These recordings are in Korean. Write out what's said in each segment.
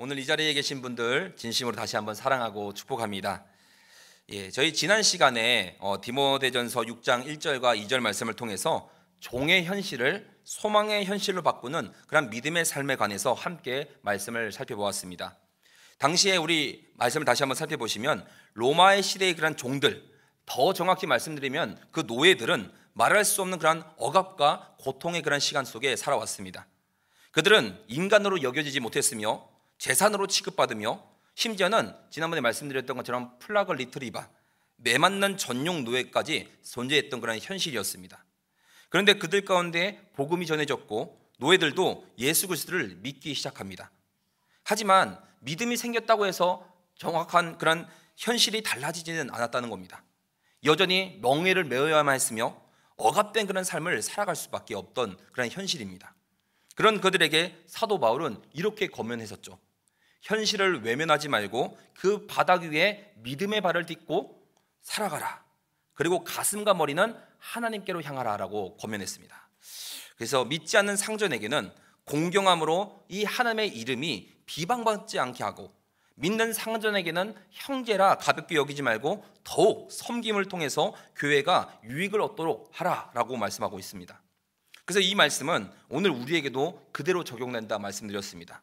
오늘 이 자리에 계신 분들 진심으로 다시 한번 사랑하고 축복합니다. 저희 지난 시간에 디모데전서 6장 1절과 2절 말씀을 통해서 종의 현실을 소망의 현실로 바꾸는 그런 믿음의 삶에 관해서 함께 말씀을 살펴보았습니다. 당시에 우리 말씀을 다시 한번 살펴보시면 로마의 시대의 그런 종들, 더 정확히 말씀드리면 그 노예들은 말할 수 없는 그런 억압과 고통의 그런 시간 속에 살아왔습니다. 그들은 인간으로 여겨지지 못했으며 재산으로 취급받으며 심지어는 지난번에 말씀드렸던 것처럼 플라그 리트리바, 매맞는 전용 노예까지 존재했던 그런 현실이었습니다. 그런데 그들 가운데 복음이 전해졌고 노예들도 예수 그리스도를 믿기 시작합니다. 하지만 믿음이 생겼다고 해서 정확한 그런 현실이 달라지지는 않았다는 겁니다. 여전히 멍에를 메어야만 했으며 억압된 그런 삶을 살아갈 수밖에 없던 그런 현실입니다. 그런 그들에게 사도 바울은 이렇게 권면했었죠. 현실을 외면하지 말고 그 바닥 위에 믿음의 발을 딛고 살아가라. 그리고 가슴과 머리는 하나님께로 향하라 라고 권면했습니다. 그래서 믿지 않는 상전에게는 공경함으로 이 하나님의 이름이 비방받지 않게 하고, 믿는 상전에게는 형제라 가볍게 여기지 말고 더욱 섬김을 통해서 교회가 유익을 얻도록 하라라고 말씀하고 있습니다. 그래서 이 말씀은 오늘 우리에게도 그대로 적용된다 말씀드렸습니다.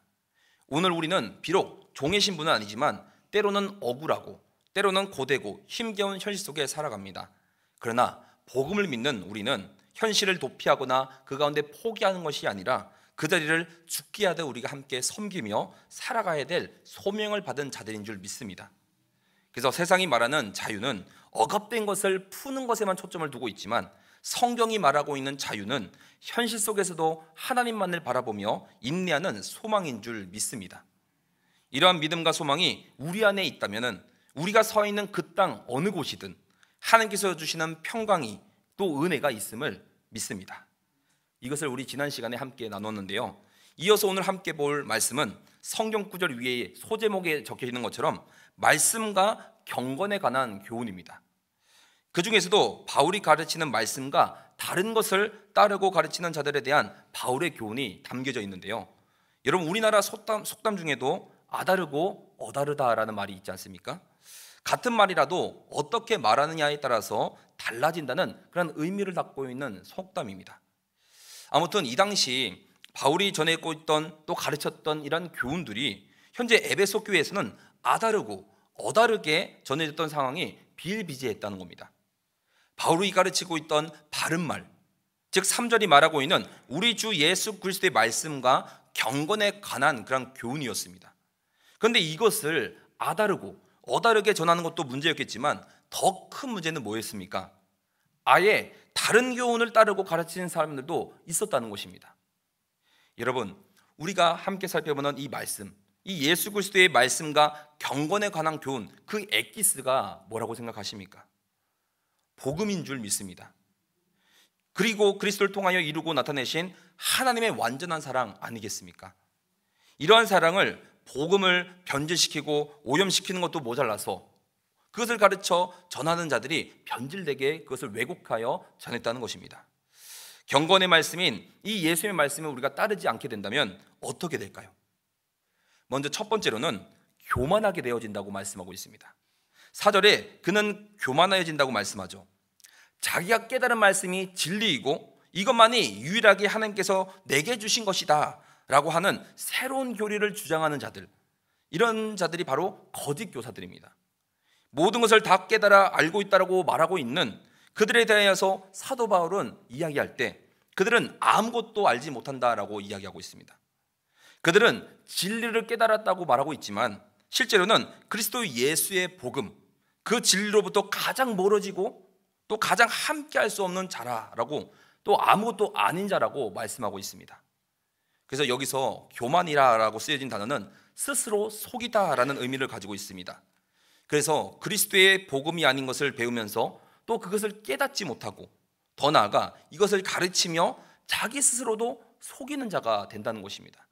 오늘 우리는 비록 종의 신분은 아니지만 때로는 억울하고 때로는 고되고 힘겨운 현실 속에 살아갑니다. 그러나 복음을 믿는 우리는 현실을 도피하거나 그 가운데 포기하는 것이 아니라 그 자리를 죽게 하되 우리가 함께 섬기며 살아가야 될 소명을 받은 자들인 줄 믿습니다. 그래서 세상이 말하는 자유는 억압된 것을 푸는 것에만 초점을 두고 있지만, 성경이 말하고 있는 자유는 현실 속에서도 하나님만을 바라보며 인내하는 소망인 줄 믿습니다. 이러한 믿음과 소망이 우리 안에 있다면 우리가 서 있는 그 땅 어느 곳이든 하나님께서 주시는 평강이 또 은혜가 있음을 믿습니다. 이것을 우리 지난 시간에 함께 나눴는데요. 이어서 오늘 함께 볼 말씀은 성경 구절 위에 소제목에 적혀 있는 것처럼 말씀과 경건에 관한 교훈입니다. 그 중에서도 바울이 가르치는 말씀과 다른 것을 따르고 가르치는 자들에 대한 바울의 교훈이 담겨져 있는데요. 여러분, 우리나라 속담 중에도 아다르고 어다르다라는 말이 있지 않습니까? 같은 말이라도 어떻게 말하느냐에 따라서 달라진다는 그런 의미를 갖고 있는 속담입니다. 아무튼 이 당시 바울이 전했고 있던 또 가르쳤던 이런 교훈들이 현재 에베소 교회에서는 아다르고 어다르게 전해졌던 상황이 비일비재했다는 겁니다. 바울이 가르치고 있던 바른 말, 즉 3절이 말하고 있는 우리 주 예수 그리스도의 말씀과 경건에 관한 그런 교훈이었습니다. 그런데 이것을 아다르고 어다르게 전하는 것도 문제였겠지만 더 큰 문제는 뭐였습니까? 아예 다른 교훈을 따르고 가르치는 사람들도 있었다는 것입니다. 여러분, 우리가 함께 살펴보는 이 말씀, 이 예수 그리스도의 말씀과 경건에 관한 교훈, 그 엑기스가 뭐라고 생각하십니까? 복음인 줄 믿습니다. 그리고 그리스도를 통하여 이루고 나타내신 하나님의 완전한 사랑 아니겠습니까? 이러한 사랑을 복음을 변질시키고 오염시키는 것도 모자라서 그것을 가르쳐 전하는 자들이 변질되게 그것을 왜곡하여 전했다는 것입니다. 경건의 말씀인 이 예수의 말씀을 우리가 따르지 않게 된다면 어떻게 될까요? 먼저 첫 번째로는 교만하게 되어진다고 말씀하고 있습니다. 4절에 그는 교만해진다고 말씀하죠. 자기가 깨달은 말씀이 진리이고 이것만이 유일하게 하나님께서 내게 주신 것이다 라고 하는 새로운 교리를 주장하는 자들, 이런 자들이 바로 거짓 교사들입니다. 모든 것을 다 깨달아 알고 있다고 말하고 있는 그들에 대해서 사도 바울은 이야기할 때 그들은 아무것도 알지 못한다라고 이야기하고 있습니다. 그들은 진리를 깨달았다고 말하고 있지만 실제로는 그리스도 예수의 복음, 그 진리로부터 가장 멀어지고 또 가장 함께 할 수 없는 자라라고, 또 아무것도 아닌 자라고 말씀하고 있습니다. 그래서 여기서 교만이라고 쓰여진 단어는 스스로 속이다라는 의미를 가지고 있습니다. 그래서 그리스도의 복음이 아닌 것을 배우면서 또 그것을 깨닫지 못하고 더 나아가 이것을 가르치며 자기 스스로도 속이는 자가 된다는 것입니다.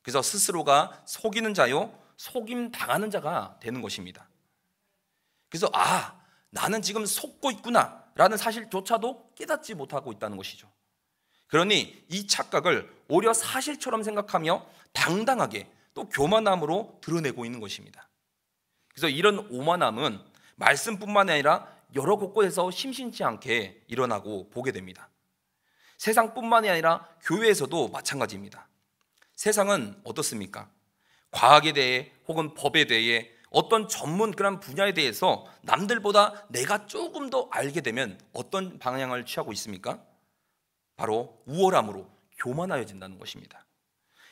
그래서 스스로가 속이는 자요, 속임 당하는 자가 되는 것입니다. 그래서 나는 지금 속고 있구나 라는 사실조차도 깨닫지 못하고 있다는 것이죠. 그러니 이 착각을 오히려 사실처럼 생각하며 당당하게 또 교만함으로 드러내고 있는 것입니다. 그래서 이런 오만함은 말씀뿐만 아니라 여러 곳곳에서 심심치 않게 일어나고 보게 됩니다. 세상뿐만이 아니라 교회에서도 마찬가지입니다. 세상은 어떻습니까? 과학에 대해 혹은 법에 대해 어떤 전문 그런 분야에 대해서 남들보다 내가 조금 더 알게 되면 어떤 방향을 취하고 있습니까? 바로 우월함으로 교만하여진다는 것입니다.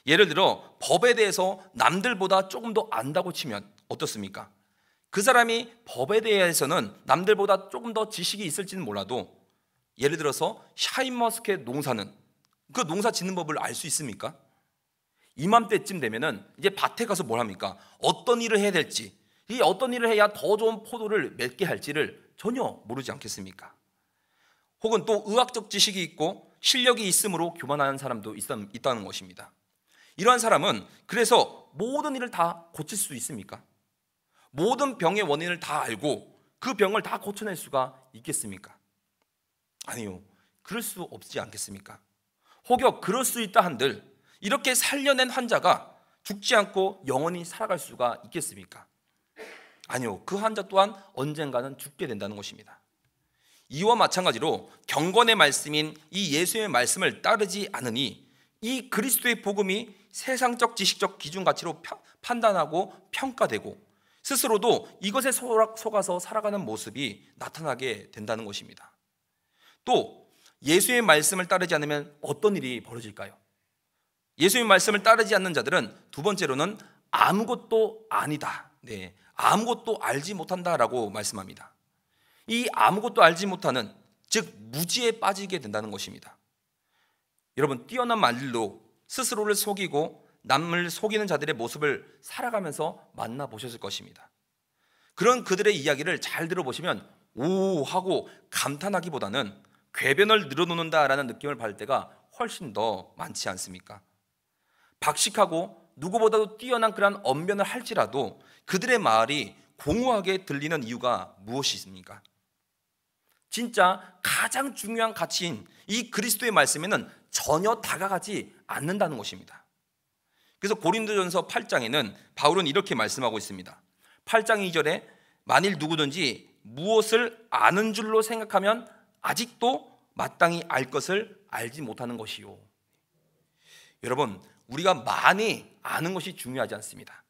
예를 들어 법에 대해서 남들보다 조금 더 안다고 치면 어떻습니까? 그 사람이 법에 대해서는 남들보다 조금 더 지식이 있을지는 몰라도 예를 들어서 샤인머스켓 농사는 그 농사 짓는 법을 알 수 있습니까? 이맘때쯤 되면은 이제 밭에 가서 뭘 합니까? 어떤 일을 해야 될지, 이 어떤 일을 해야 더 좋은 포도를 맺게 할지를 전혀 모르지 않겠습니까? 혹은 또 의학적 지식이 있고 실력이 있으므로 교만하는 사람도 있다는 것입니다. 이러한 사람은 그래서 모든 일을 다 고칠 수 있습니까? 모든 병의 원인을 다 알고 그 병을 다 고쳐낼 수가 있겠습니까? 아니요, 그럴 수 없지 않겠습니까? 혹여 그럴 수 있다 한들 이렇게 살려낸 환자가 죽지 않고 영원히 살아갈 수가 있겠습니까? 아니요, 그 환자 또한 언젠가는 죽게 된다는 것입니다. 이와 마찬가지로 경건의 말씀인 이 예수의 말씀을 따르지 않으니 이 그리스도의 복음이 세상적 지식적 기준 가치로 판단하고 평가되고 스스로도 이것에 속아서 살아가는 모습이 나타나게 된다는 것입니다. 또 예수의 말씀을 따르지 않으면 어떤 일이 벌어질까요? 예수의 말씀을 따르지 않는 자들은 두 번째로는 아무것도 아니다, 아무것도 알지 못한다라고 말씀합니다. 이 아무것도 알지 못하는, 즉 무지에 빠지게 된다는 것입니다. 여러분, 뛰어난 말로 스스로를 속이고 남을 속이는 자들의 모습을 살아가면서 만나보셨을 것입니다. 그런 그들의 이야기를 잘 들어보시면 오 하고 감탄하기보다는 궤변을 늘어놓는다라는 느낌을 받을 때가 훨씬 더 많지 않습니까? 박식하고 누구보다도 뛰어난 그런 언변을 할지라도 그들의 말이 공허하게 들리는 이유가 무엇이 있습니까? 진짜 가장 중요한 가치인 이 그리스도의 말씀에는 전혀 다가가지 않는다는 것입니다. 그래서 고린도전서 8장에는 바울은 이렇게 말씀하고 있습니다. 8장 2절에 만일 누구든지 무엇을 아는 줄로 생각하면 아직도 마땅히 알 것을 알지 못하는 것이요. 여러분, 우리가 많이 아는 것이 중요하지 않습니다.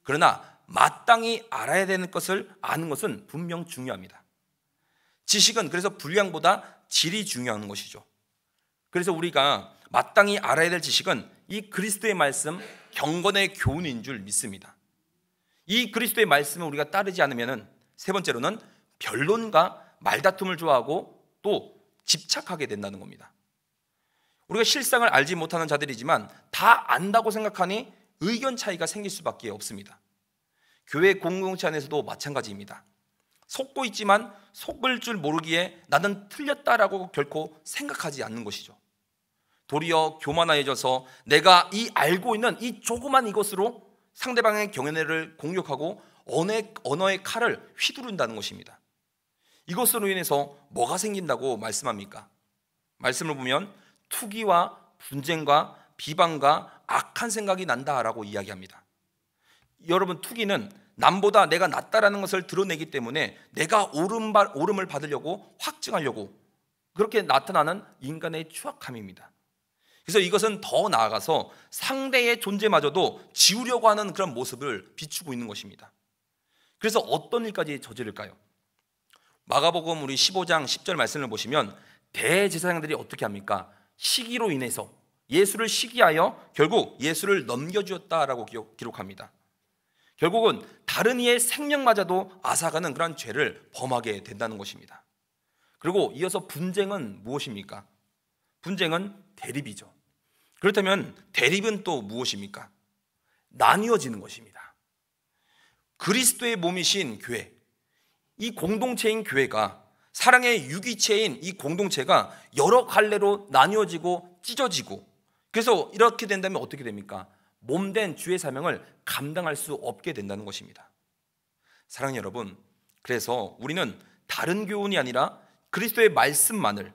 그러나 마땅히 알아야 되는 것을 아는 것은 분명 중요합니다. 지식은 그래서 분량보다 질이 중요한 것이죠. 그래서 우리가 마땅히 알아야 될 지식은 이 그리스도의 말씀, 경건의 교훈인 줄 믿습니다. 이 그리스도의 말씀을 우리가 따르지 않으면 세 번째로는 변론과 말다툼을 좋아하고 또 집착하게 된다는 겁니다. 우리가 실상을 알지 못하는 자들이지만 다 안다고 생각하니 의견 차이가 생길 수밖에 없습니다. 교회 공동체 안에서도 마찬가지입니다. 속고 있지만 속을 줄 모르기에 나는 틀렸다라고 결코 생각하지 않는 것이죠. 도리어 교만해져서 내가 이 알고 있는 이 조그만 이것으로 상대방의 경연회를 공격하고 언어의 칼을 휘두른다는 것입니다. 이것으로 인해서 뭐가 생긴다고 말씀합니까? 말씀을 보면 투기와 분쟁과 비방과 악한 생각이 난다라고 이야기합니다. 여러분, 투기는 남보다 내가 낫다라는 것을 드러내기 때문에 내가 옳음을 받으려고 확증하려고 그렇게 나타나는 인간의 추악함입니다. 그래서 이것은 더 나아가서 상대의 존재마저도 지우려고 하는 그런 모습을 비추고 있는 것입니다. 그래서 어떤 일까지 저지를까요? 마가복음 우리 15장 10절 말씀을 보시면 대제사장들이 어떻게 합니까? 시기로 인해서 예수를 시기하여 결국 예수를 넘겨주었다라고 기록합니다. 결국은 다른 이의 생명마저도 앗아가는 그런 죄를 범하게 된다는 것입니다. 그리고 이어서 분쟁은 무엇입니까? 분쟁은 대립이죠. 그렇다면 대립은 또 무엇입니까? 나뉘어지는 것입니다. 그리스도의 몸이신 교회, 이 공동체인 교회가, 사랑의 유기체인 이 공동체가 여러 갈래로 나뉘어지고 찢어지고, 그래서 이렇게 된다면 어떻게 됩니까? 몸된 주의 사명을 감당할 수 없게 된다는 것입니다. 사랑하는 여러분, 그래서 우리는 다른 교훈이 아니라 그리스도의 말씀만을,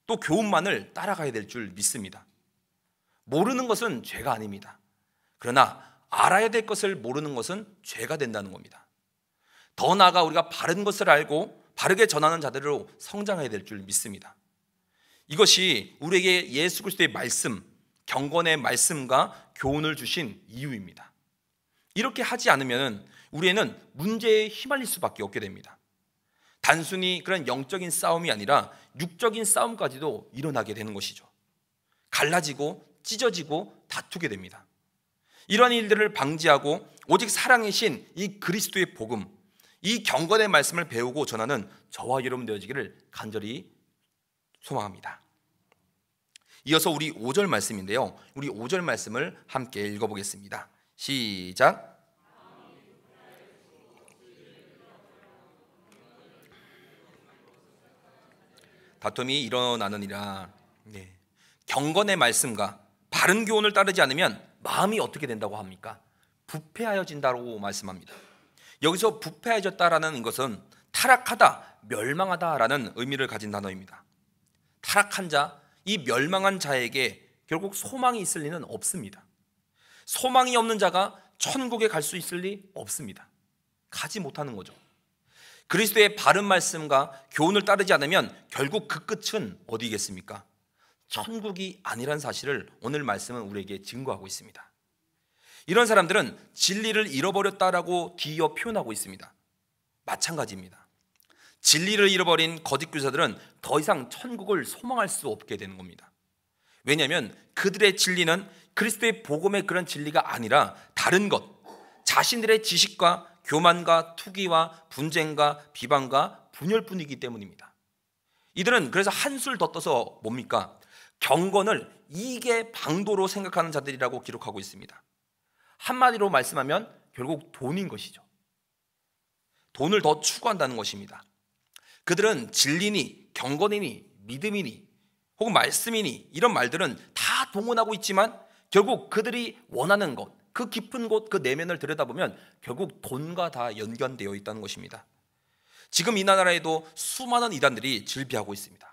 또 교훈만을 따라가야 될 줄 믿습니다. 모르는 것은 죄가 아닙니다. 그러나 알아야 될 것을 모르는 것은 죄가 된다는 겁니다. 더 나아가 우리가 바른 것을 알고 바르게 전하는 자들로 성장해야 될 줄 믿습니다. 이것이 우리에게 예수 그리스도의 말씀, 경건의 말씀과 교훈을 주신 이유입니다. 이렇게 하지 않으면 우리는 문제에 휘말릴 수밖에 없게 됩니다. 단순히 그런 영적인 싸움이 아니라 육적인 싸움까지도 일어나게 되는 것이죠. 갈라지고 찢어지고 다투게 됩니다. 이러한 일들을 방지하고 오직 사랑의 신 이 그리스도의 복음, 이 경건의 말씀을 배우고 전하는 저와 여러분 되어지기를 간절히 소망합니다. 이어서 우리 5절 말씀인데요, 우리 5절 말씀을 함께 읽어보겠습니다. 시작. 다툼이 일어나느니라. 경건의 말씀과 바른 교훈을 따르지 않으면 마음이 어떻게 된다고 합니까? 부패하여진다고 말씀합니다. 여기서 부패하여졌다라는 것은 타락하다, 멸망하다라는 의미를 가진 단어입니다. 타락한 자, 이 멸망한 자에게 결국 소망이 있을 리는 없습니다. 소망이 없는 자가 천국에 갈 수 있을 리 없습니다. 가지 못하는 거죠. 그리스도의 바른 말씀과 교훈을 따르지 않으면 결국 그 끝은 어디겠습니까? 천국이 아니란 사실을 오늘 말씀은 우리에게 증거하고 있습니다. 이런 사람들은 진리를 잃어버렸다라고 뒤이어 표현하고 있습니다. 마찬가지입니다. 진리를 잃어버린 거짓 교사들은 더 이상 천국을 소망할 수 없게 되는 겁니다. 왜냐하면 그들의 진리는 그리스도의 복음의 그런 진리가 아니라 다른 것, 자신들의 지식과 교만과 투기와 분쟁과 비방과 분열뿐이기 때문입니다. 이들은 그래서 한술 더 떠서 뭡니까? 경건을 이익의 방도로 생각하는 자들이라고 기록하고 있습니다. 한마디로 말씀하면 결국 돈인 것이죠. 돈을 더 추구한다는 것입니다. 그들은 진리니 경건이니 믿음이니 혹은 말씀이니 이런 말들은 다 동원하고 있지만 결국 그들이 원하는 것, 그 깊은 곳, 그 내면을 들여다보면 결국 돈과 다 연관되어 있다는 것입니다. 지금 이 나라에도 수많은 이단들이 즐비하고 있습니다.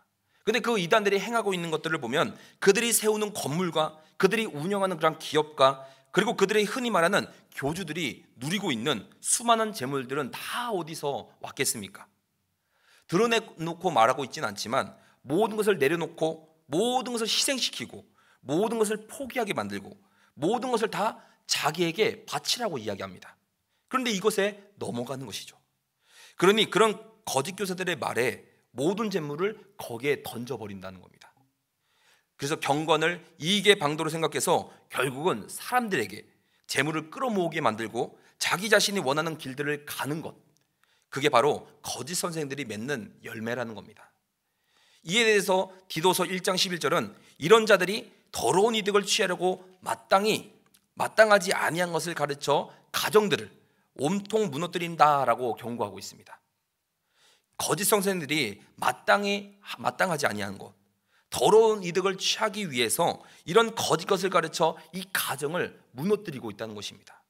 그런데 그 이단들이 행하고 있는 것들을 보면 그들이 세우는 건물과 그들이 운영하는 그런 기업과 그리고 그들의 흔히 말하는 교주들이 누리고 있는 수많은 재물들은 다 어디서 왔겠습니까? 드러내놓고 말하고 있지는 않지만 모든 것을 내려놓고 모든 것을 희생시키고 모든 것을 포기하게 만들고 모든 것을 다 자기에게 바치라고 이야기합니다. 그런데 이것에 넘어가는 것이죠. 그러니 그런 거짓 교사들의 말에 모든 재물을 거기에 던져버린다는 겁니다. 그래서 경건을 이익의 방도로 생각해서 결국은 사람들에게 재물을 끌어모으게 만들고 자기 자신이 원하는 길들을 가는 것, 그게 바로 거짓 선생들이 맺는 열매라는 겁니다. 이에 대해서 디도서 1장 11절은 이런 자들이 더러운 이득을 취하려고 마땅하지 아니한 것을 가르쳐 가정들을 온통 무너뜨린다라고 경고하고 있습니다. 거짓 선생들이 마땅하지 아니한 것, 더러운 이득을 취하기 위해서 이런 거짓 것을 가르쳐 이 가정을 무너뜨리고 있다는 것입니다.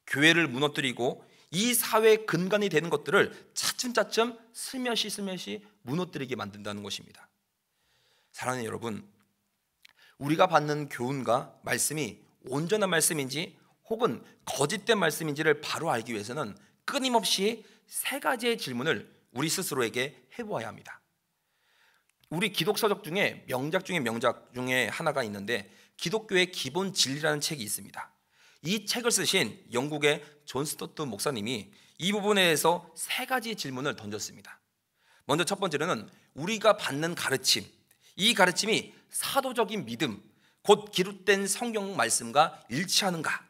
교회를 무너뜨리고 이 사회의 근간이 되는 것들을 차츰차츰 슬며시 무너뜨리게 만든다는 것입니다. 사랑하는 여러분, 우리가 받는 교훈과 말씀이 온전한 말씀인지 혹은 거짓된 말씀인지를 바로 알기 위해서는 끊임없이 세 가지의 질문을 우리 스스로에게 해보아야 합니다. 우리 기독서적 중에 명작 중에 하나가 있는데 기독교의 기본 진리라는 책이 있습니다. 이 책을 쓰신 영국의 존 스토트 목사님이 이 부분에 대해서 세 가지 질문을 던졌습니다. 먼저 첫 번째로는 우리가 받는 가르침, 이 가르침이 사도적인 믿음, 곧 기록된 성경 말씀과 일치하는가?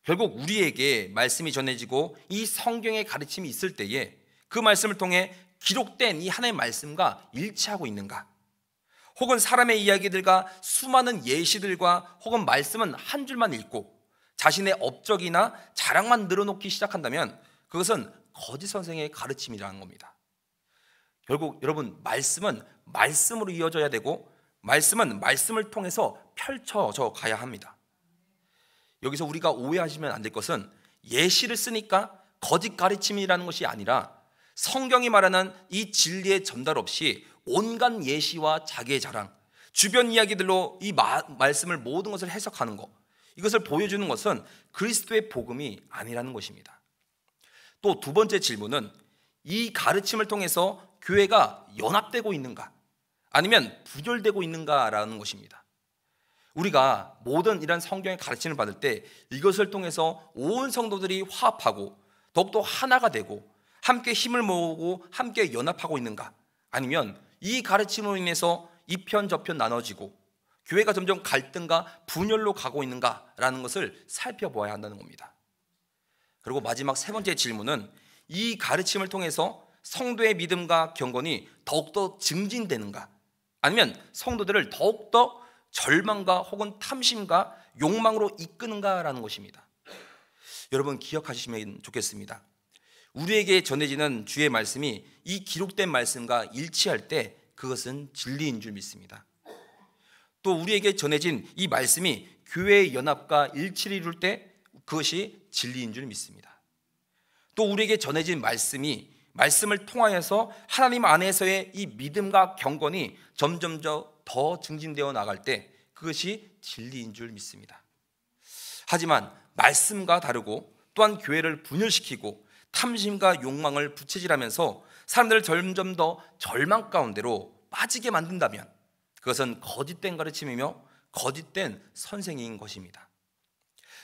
결국 우리에게 말씀이 전해지고 이 성경의 가르침이 있을 때에 그 말씀을 통해 기록된 이 하나님의 말씀과 일치하고 있는가? 혹은 사람의 이야기들과 수많은 예시들과 혹은 말씀은 한 줄만 읽고 자신의 업적이나 자랑만 늘어놓기 시작한다면 그것은 거짓 선생의 가르침이라는 겁니다. 결국 여러분, 말씀은 말씀으로 이어져야 되고 말씀은 말씀을 통해서 펼쳐져 가야 합니다. 여기서 우리가 오해하시면 안 될 것은 예시를 쓰니까 거짓 가르침이라는 것이 아니라 성경이 말하는 이 진리의 전달 없이 온갖 예시와 자기의 자랑, 주변 이야기들로 이 말씀을 모든 것을 해석하는 것, 이것을 보여주는 것은 그리스도의 복음이 아니라는 것입니다. 또 두 번째 질문은 이 가르침을 통해서 교회가 연합되고 있는가 아니면 분열되고 있는가라는 것입니다. 우리가 모든 이런 성경의 가르침을 받을 때 이것을 통해서 온 성도들이 화합하고 더욱더 하나가 되고 함께 힘을 모으고 함께 연합하고 있는가, 아니면 이 가르침으로 인해서 이편 저편 나눠지고 교회가 점점 갈등과 분열로 가고 있는가라는 것을 살펴보아야 한다는 겁니다. 그리고 마지막 세 번째 질문은 이 가르침을 통해서 성도의 믿음과 경건이 더욱더 증진되는가, 아니면 성도들을 더욱더 절망과 혹은 탐심과 욕망으로 이끄는가라는 것입니다. 여러분 기억하시면 좋겠습니다. 우리에게 전해지는 주의 말씀이 이 기록된 말씀과 일치할 때 그것은 진리인 줄 믿습니다. 또 우리에게 전해진 이 말씀이 교회의 연합과 일치를 이룰 때 그것이 진리인 줄 믿습니다. 또 우리에게 전해진 말씀을 통하여서 하나님 안에서의 이 믿음과 경건이 점점 더 증진되어 나갈 때 그것이 진리인 줄 믿습니다. 하지만 말씀과 다르고 또한 교회를 분열시키고 탐심과 욕망을 부채질하면서 사람들을 점점 더 절망 가운데로 빠지게 만든다면 그것은 거짓된 가르침이며 거짓된 선생인 것입니다.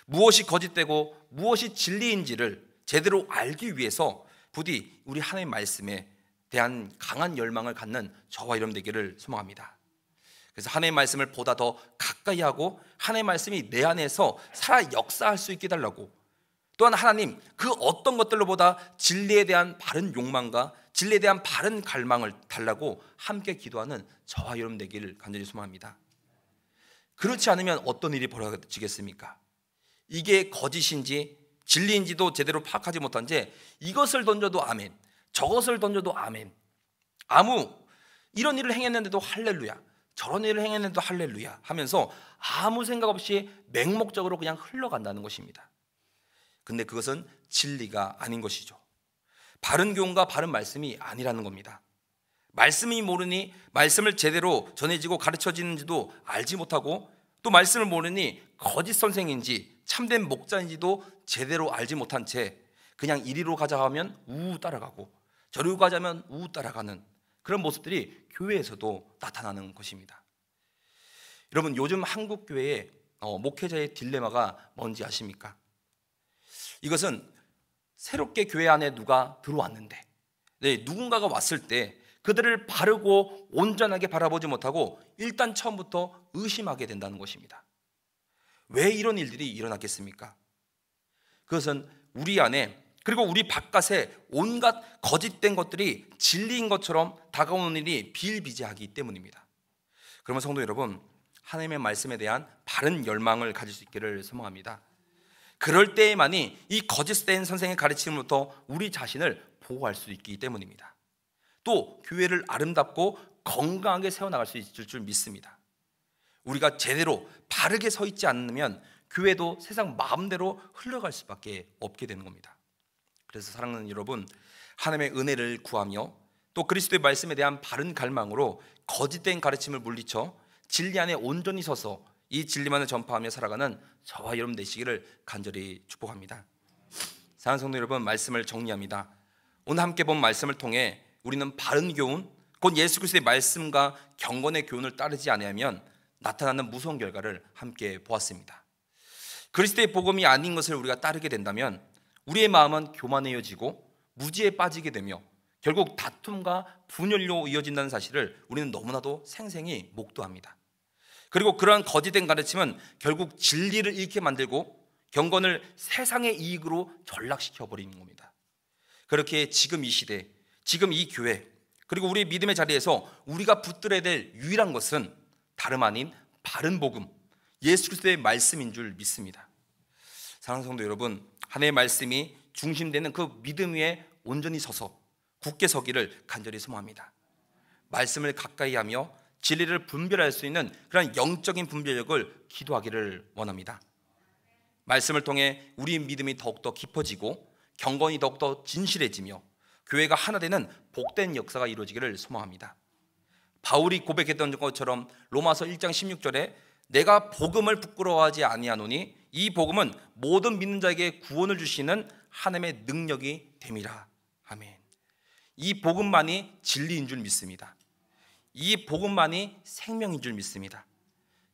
무엇이 거짓되고 무엇이 진리인지를 제대로 알기 위해서 부디 우리 하나님의 말씀에 대한 강한 열망을 갖는 저와 여러분 되기를 소망합니다. 그래서 하나님의 말씀을 보다 더 가까이 하고 하나님의 말씀이 내 안에서 살아 역사할 수 있게 해달라고, 또한 하나님 그 어떤 것들로보다 진리에 대한 바른 욕망과 진리에 대한 바른 갈망을 달라고 함께 기도하는 저와 여러분 되기를 간절히 소망합니다. 그렇지 않으면 어떤 일이 벌어지겠습니까? 이게 거짓인지 진리인지도 제대로 파악하지 못한 채 이것을 던져도 아멘, 저것을 던져도 아멘, 이런 일을 행했는데도 할렐루야, 저런 일을 행했는데도 할렐루야 하면서 아무 생각 없이 맹목적으로 그냥 흘러간다는 것입니다. 근데 그것은 진리가 아닌 것이죠. 바른 교훈과 바른 말씀이 아니라는 겁니다. 말씀이 모르니 말씀을 제대로 전해지고 가르쳐지는지도 알지 못하고, 또 말씀을 모르니 거짓 선생인지 참된 목자인지도 제대로 알지 못한 채 그냥 이리로 가자 하면 우우 따라가고 저리로 가자면 우우 따라가는 그런 모습들이 교회에서도 나타나는 것입니다. 여러분 요즘 한국 교회의 목회자의 딜레마가 뭔지 아십니까? 이것은 새롭게 교회 안에 누가 들어왔는데 누군가가 왔을 때 그들을 바르고 온전하게 바라보지 못하고 일단 처음부터 의심하게 된다는 것입니다. 왜 이런 일들이 일어났겠습니까? 그것은 우리 안에 그리고 우리 바깥에 온갖 거짓된 것들이 진리인 것처럼 다가오는 일이 비일비재하기 때문입니다. 그러면 성도 여러분, 하나님의 말씀에 대한 바른 열망을 가질 수 있기를 소망합니다. 그럴 때에만이 이 거짓된 선생의 가르침으로부터 우리 자신을 보호할 수 있기 때문입니다. 또 교회를 아름답고 건강하게 세워나갈 수 있을 줄 믿습니다. 우리가 제대로 바르게 서 있지 않으면 교회도 세상 마음대로 흘러갈 수밖에 없게 되는 겁니다. 그래서 사랑하는 여러분, 하나님의 은혜를 구하며 또 그리스도의 말씀에 대한 바른 갈망으로 거짓된 가르침을 물리쳐 진리 안에 온전히 서서 이 진리만을 전파하며 살아가는 저와 여러분 되시기를 간절히 축복합니다. 사랑하는 성도 여러분, 말씀을 정리합니다. 오늘 함께 본 말씀을 통해 우리는 바른 교훈, 곧 예수 그리스도의 말씀과 경건의 교훈을 따르지 않으면 나타나는 무서운 결과를 함께 보았습니다. 그리스도의 복음이 아닌 것을 우리가 따르게 된다면 우리의 마음은 교만해지고 무지에 빠지게 되며 결국 다툼과 분열로 이어진다는 사실을 우리는 너무나도 생생히 목도합니다. 그리고 그러한 거짓된 가르침은 결국 진리를 잃게 만들고 경건을 세상의 이익으로 전락시켜 버리는 겁니다. 그렇게 지금 이 시대, 지금 이 교회, 그리고 우리의 믿음의 자리에서 우리가 붙들어야 될 유일한 것은 다름 아닌 바른 복음, 예수 그리스도의 말씀인 줄 믿습니다. 사랑하는 성도 여러분, 하나님의 말씀이 중심되는 그 믿음 위에 온전히 서서 굳게 서기를 간절히 소망합니다. 말씀을 가까이 하며 진리를 분별할 수 있는 그런 영적인 분별력을 기도하기를 원합니다. 말씀을 통해 우리 믿음이 더욱더 깊어지고 경건이 더욱더 진실해지며 교회가 하나 되는 복된 역사가 이루어지기를 소망합니다. 바울이 고백했던 것처럼 로마서 1장 16절에 내가 복음을 부끄러워하지 아니하노니 이 복음은 모든 믿는 자에게 구원을 주시는 하나님의 능력이 됨이라. 아멘. 이 복음만이 진리인 줄 믿습니다. 이 복음만이 생명인 줄 믿습니다.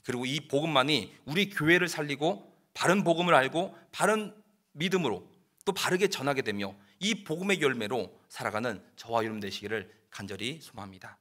그리고 이 복음만이 우리 교회를 살리고 바른 복음을 알고 바른 믿음으로 또 바르게 전하게 되며 이 복음의 열매로 살아가는 저와 여러분 되시기를 간절히 소망합니다.